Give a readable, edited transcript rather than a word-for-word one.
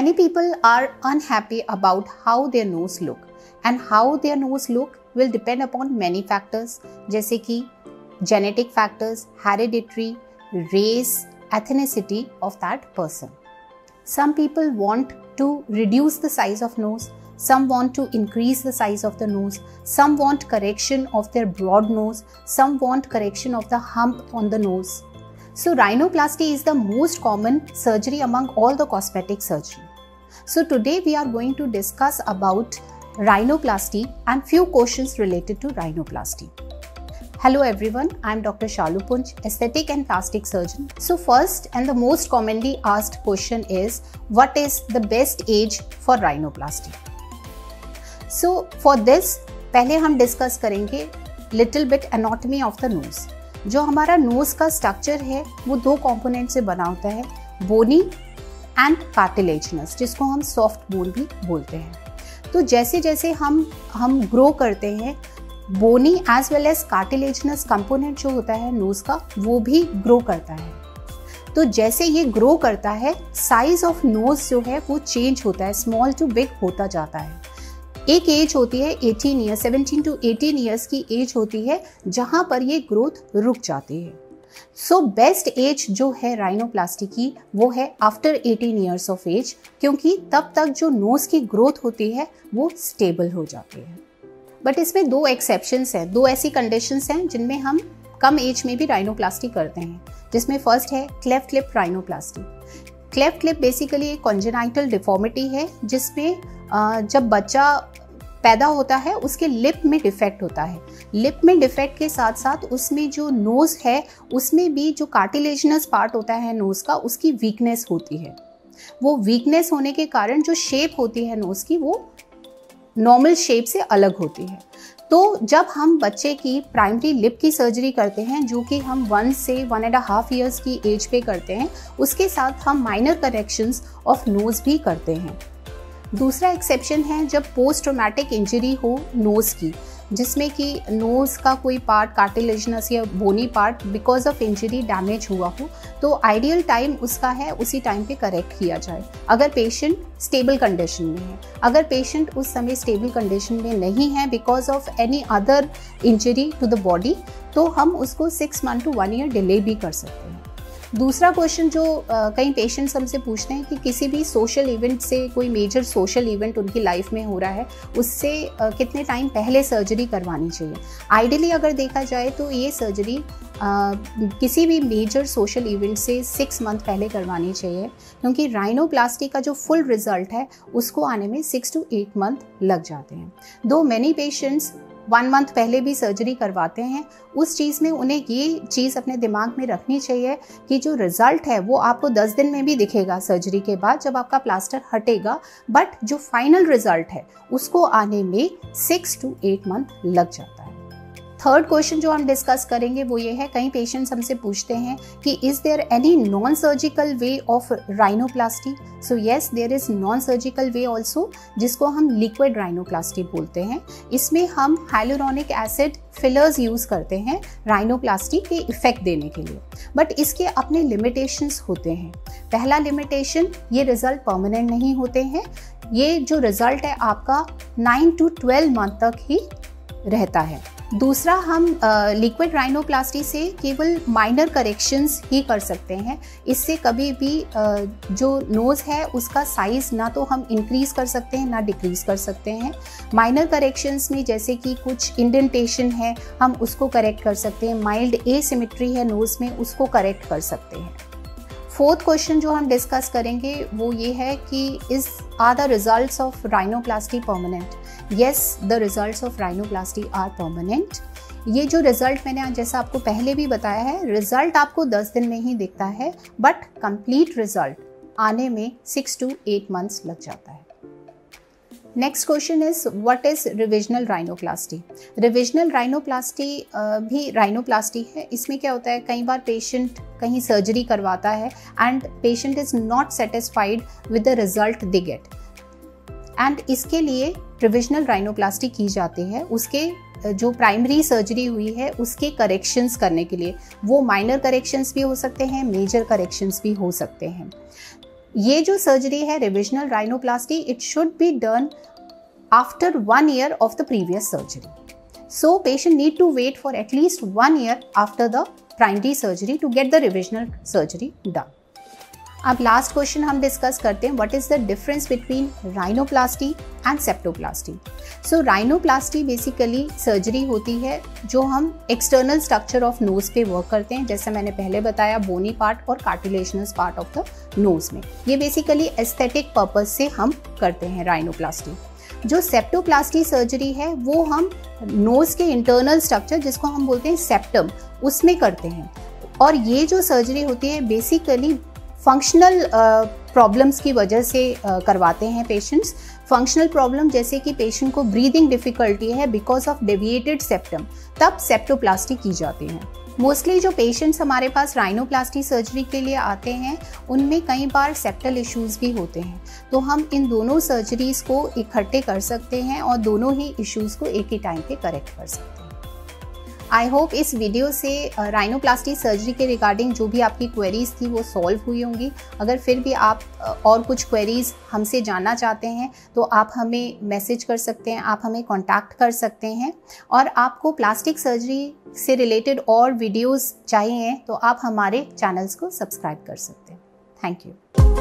Many people are unhappy about how their nose look, and how their nose look will depend upon many factors, जैसे कि genetic factors, hereditary, race, ethnicity of that person. Some people want to reduce the size of nose, some want to increase the size of the nose, some want correction of their broad nose, some want correction of the hump on the nose. So rhinoplasty is the most common surgery among all the cosmetic surgery. So today we are going to discuss about rhinoplasty and few questions related to rhinoplasty. Hello everyone, I am Dr. Shalu Punj, aesthetic and plastic surgeon. So first and the most commonly asked question is, what is the best age for rhinoplasty? So for this पहले हम discuss करेंगे little bit anatomy of the nose. जो हमारा knows का structure है वो दो component से बना होता है, बोनी एंड कार्टिलेजिनस, जिसको हम सॉफ्ट बोन भी बोलते हैं। तो जैसे जैसे हम ग्रो करते हैं, bony as well as cartilaginous component जो होता है नोज का वो भी ग्रो करता है। तो जैसे ये ग्रो करता है, साइज ऑफ नोज जो है वो चेंज होता है, स्मॉल टू बिग होता जाता है। एक एज होती है 18 ईयर्स, 17 टू 18 ईयर्स की एज होती है जहां पर ये ग्रोथ रुक जाती है। सो बेस्ट एज जो है राइनोप्लास्टी की वो है आफ्टर 18 ईयर्स ऑफ एज, क्योंकि तब तक जो नोज की ग्रोथ होती है वो स्टेबल हो जाती है। बट इसमें दो एक्सेप्शंस हैं, दो ऐसी कंडीशंस हैं जिनमें हम कम एज में भी राइनोप्लास्टी करते हैं, जिसमें फर्स्ट है cleft lip rhinoplasty. Cleft lip basically एक कॉन्जेनाइटल डिफॉर्मिटी है जिसमें जब बच्चा पैदा होता है उसके लिप में डिफेक्ट होता है। लिप में डिफेक्ट के साथ साथ उसमें जो नोज़ है उसमें भी जो कार्टिलेजिनस पार्ट होता है नोज़ का, उसकी वीकनेस होती है। वो वीकनेस होने के कारण जो शेप होती है नोज़ की वो नॉर्मल शेप से अलग होती है। तो जब हम बच्चे की प्राइमरी लिप की सर्जरी करते हैं, जो कि हम 1 से 1.5 ईयर्स की एज पे करते हैं, उसके साथ हम माइनर करेक्शंस ऑफ नोज़ भी करते हैं। दूसरा एक्सेप्शन है जब पोस्ट ट्रॉमेटिक इंजरी हो नोज़ की, जिसमें कि नोज़ का कोई पार्ट कार्टिलेजिनस या bony part because of injury damage हुआ हो, तो आइडियल टाइम उसका है उसी टाइम पे करेक्ट किया जाए, अगर पेशेंट स्टेबल कंडीशन में है। अगर पेशेंट उस समय स्टेबल कंडीशन में नहीं है because of any other injury to the body, तो हम उसको 6 मंथ टू 1 ईयर डिले भी कर सकते हैं। दूसरा क्वेश्चन जो कई पेशेंट्स हमसे पूछते हैं कि किसी भी सोशल इवेंट से, कोई मेजर सोशल इवेंट उनकी लाइफ में हो रहा है, उससे कितने टाइम पहले सर्जरी करवानी चाहिए। आइडियली अगर देखा जाए तो ये सर्जरी किसी भी मेजर सोशल इवेंट से 6 मंथ पहले करवानी चाहिए, क्योंकि राइनोप्लास्टी का जो फुल रिजल्ट है उसको आने में 6 to 8 मंथ लग जाते हैं। दो मैनी पेशेंट्स 1 मंथ पहले भी सर्जरी करवाते हैं। उस चीज़ में उन्हें ये चीज़ अपने दिमाग में रखनी चाहिए कि जो रिज़ल्ट है वो आपको 10 दिन में भी दिखेगा सर्जरी के बाद, जब आपका प्लास्टर हटेगा, बट जो फाइनल रिज़ल्ट है उसको आने में 6 to 8 मंथ लग जाता है। थर्ड क्वेश्चन जो हम डिस्कस करेंगे वो ये है, कई पेशेंट्स हमसे पूछते हैं कि is there any non surgical way of rhinoplasty. So yes, there is non surgical way also, जिसको हम लिक्विड राइनोप्लास्टी बोलते हैं। इसमें हम हाइलुरोनिक एसिड फिलर्स यूज़ करते हैं राइनोप्लास्टी के इफेक्ट देने के लिए, बट इसके अपने लिमिटेशंस होते हैं। पहला लिमिटेशन, ये रिजल्ट परमानेंट नहीं होते हैं। ये जो रिजल्ट है आपका 9 to 12 मंथ तक ही रहता है। दूसरा, हम लिक्विड राइनोप्लास्टी से केवल माइनर करेक्शंस ही कर सकते हैं। इससे कभी भी जो नोज़ है उसका साइज़ ना तो हम इंक्रीज़ कर सकते हैं ना डिक्रीज़ कर सकते हैं। माइनर करेक्शंस में जैसे कि कुछ इंडेंटेशन है हम उसको करेक्ट कर सकते हैं, माइल्ड एसिमेट्री है नोज़ में उसको करेक्ट कर सकते हैं। फोर्थ क्वेश्चन जो हम डिस्कस करेंगे वो ये है कि are the results of rhinoplasty permanent. Yes, the results of rhinoplasty are permanent. ये जो रिजल्ट मैंने जैसा आपको पहले भी बताया है, रिजल्ट आपको 10 दिन में ही दिखता है, बट कंप्लीट रिजल्ट आने में 6 to 8 मंथ्स लग जाता है। Next question is what is revisional rhinoplasty. Revisional rhinoplasty भी राइनोप्लास्टी है। इसमें क्या होता है, कई बार पेशेंट कहीं सर्जरी करवाता है and patient is not satisfied with the result they get, and इसके लिए रिविजनल राइनोप्लास्टी की जाती है उसके जो प्राइमरी सर्जरी हुई है उसके करेक्शंस करने के लिए। वो माइनर करेक्शंस भी हो सकते हैं, मेजर करेक्शंस भी हो सकते हैं। ये जो सर्जरी है revisional rhinoplasty, it should be done after 1 year of the previous surgery. So patient need to wait for at least 1 year after the primary surgery to get the revisional surgery done. अब last question हम discuss करते हैं, what is the difference between rhinoplasty and septoplasty. So rhinoplasty basically surgery होती है जो हम external structure of nose पे work करते हैं, जैसे मैंने पहले बताया बोनी पार्ट और cartilaginous part of the nose में। ये बेसिकली एस्थेटिक पर्पज से हम करते हैं राइनोप्लास्टी। जो सेप्टोप्लास्टी सर्जरी है वो हम नोज के इंटरनल स्ट्रक्चर, जिसको हम बोलते हैं सेप्टम, उसमें करते हैं। और ये जो सर्जरी होती है बेसिकली फंक्शनल प्रॉब्लम्स की वजह से करवाते हैं पेशेंट्स। फंक्शनल प्रॉब्लम जैसे कि पेशेंट को ब्रीदिंग डिफिकल्टी है बिकॉज ऑफ डेविएटेड सेप्टम, तब सेप्टोप्लास्टी की जाती है। मोस्टली जो पेशेंट्स हमारे पास राइनोप्लास्टी सर्जरी के लिए आते हैं उनमें कई बार सेप्टल इश्यूज़ भी होते हैं, तो हम इन दोनों सर्जरीज़ को इकट्ठे कर सकते हैं और दोनों ही इश्यूज़ को एक ही टाइम पे करेक्ट कर सकते हैं। आई होप इस वीडियो से राइनोप्लास्टी सर्जरी के रिगार्डिंग जो भी आपकी क्वेरीज थी वो सॉल्व हुई होंगी। अगर फिर भी आप और कुछ क्वेरीज हमसे जानना चाहते हैं तो आप हमें मैसेज कर सकते हैं, आप हमें कांटेक्ट कर सकते हैं। और आपको प्लास्टिक सर्जरी से रिलेटेड और वीडियोस चाहिए तो आप हमारे चैनल्स को सब्सक्राइब कर सकते हैं। Thank you.